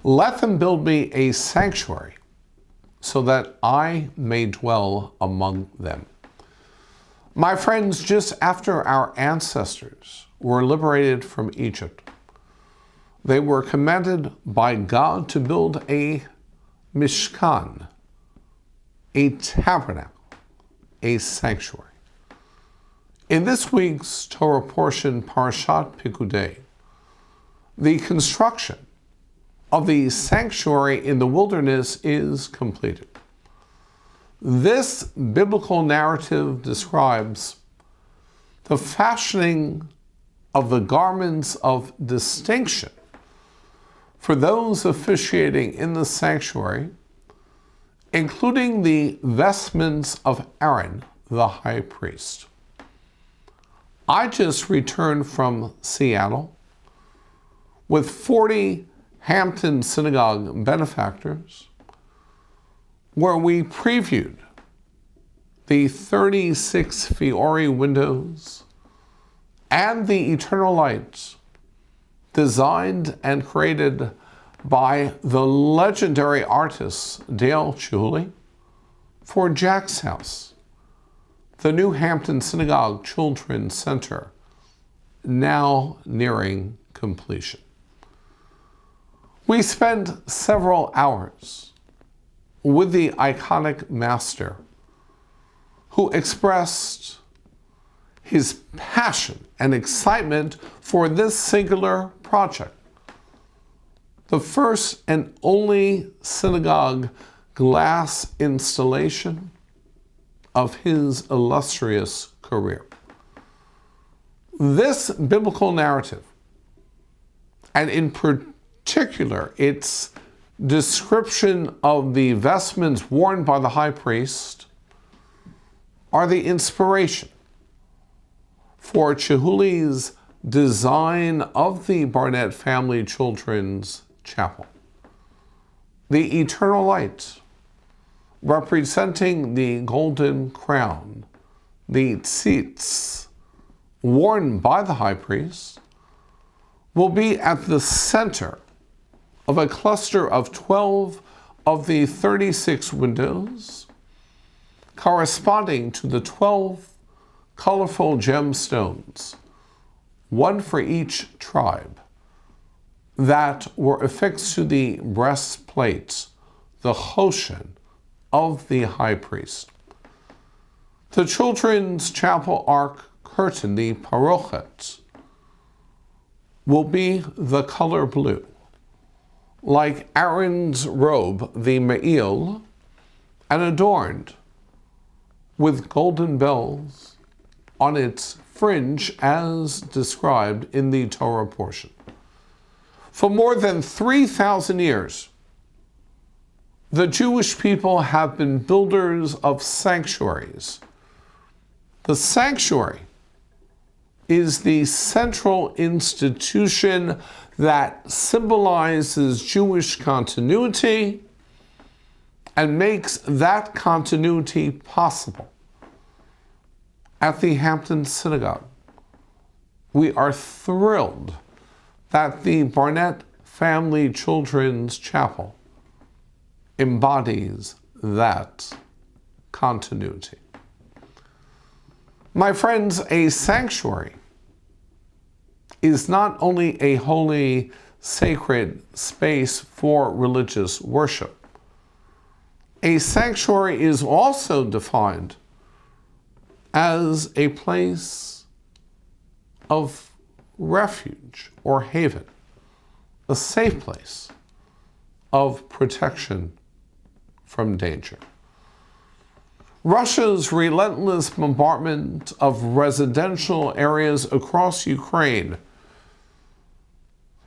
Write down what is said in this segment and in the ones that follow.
Let them build me a sanctuary so that I may dwell among them. My friends, just after our ancestors were liberated from Egypt, they were commanded by God to build a mishkan, a tabernacle, a sanctuary. In this week's Torah portion, Parashat Pekudei, the construction of the sanctuary in the wilderness is completed. This biblical narrative describes the fashioning of the garments of distinction for those officiating in the sanctuary, including the vestments of Aaron, the high priest. I just returned from Seattle with 40 Hampton Synagogue benefactors, where we previewed the 36 Fiori windows and the eternal lights designed and created by the legendary artist Dale Chihuly for Jack's House, the new Hampton Synagogue Children's Center, now nearing completion. We spent several hours with the iconic master who expressed his passion and excitement for this singular project, the first and only synagogue glass installation of his illustrious career. This biblical narrative, and in particular its description of the vestments worn by the high priest, are the inspiration for Chihuly's design of the Barnett Family Children's Chapel. The eternal light, representing the golden crown, the tzitz, worn by the high priest, will be at the center of a cluster of 12 of the 36 windows, corresponding to the 12 colorful gemstones, one for each tribe, that were affixed to the breastplates, the choshen, of the high priest. The children's chapel ark curtain, the parochet, will be the color blue, like Aaron's robe, the me'il, and adorned with golden bells on its fringe as described in the Torah portion. For more than 3,000 years, the Jewish people have been builders of sanctuaries. The sanctuary is the central institution that symbolizes Jewish continuity and makes that continuity possible. At the Hampton Synagogue, we are thrilled that the Barnett Family Children's Chapel embodies that continuity. My friends, a sanctuary is not only a holy, sacred space for religious worship. A sanctuary is also defined as a place of refuge or haven, a safe place of protection from danger. Russia's relentless bombardment of residential areas across Ukraine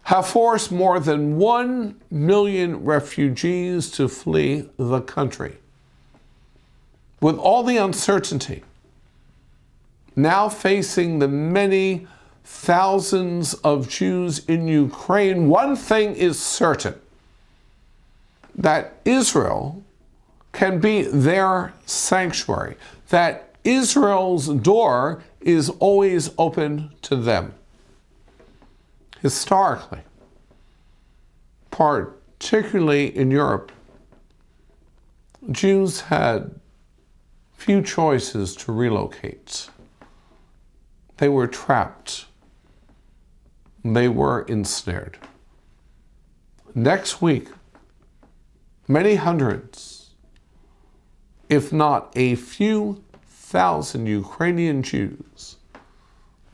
have forced more than 1 million refugees to flee the country. With all the uncertainty now facing the many thousands of Jews in Ukraine, one thing is certain: that Israel can be their sanctuary, that Israel's door is always open to them. Historically, particularly particularly in Europe, Jews had few choices to relocate. They were trapped. They were ensnared. Next week, many hundreds, if not a few thousand Ukrainian Jews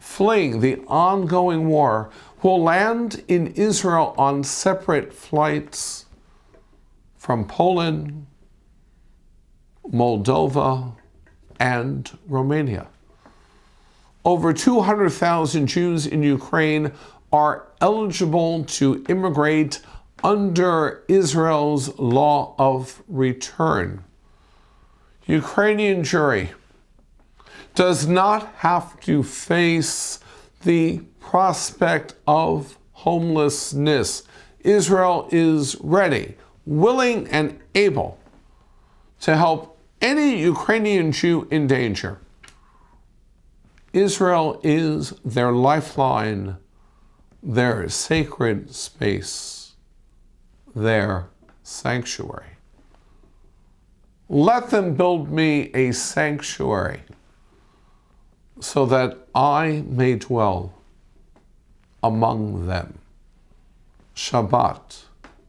fleeing the ongoing war will land in Israel on separate flights from Poland, Moldova, and Romania. Over 200,000 Jews in Ukraine are eligible to immigrate under Israel's law of return. Ukrainian Jewry does not have to face the prospect of homelessness. Israel is ready, willing, and able to help any Ukrainian Jew in danger. Israel is their lifeline, their sacred space, their sanctuary. Let them build me a sanctuary so that I may dwell among them. Shabbat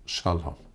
Shalom.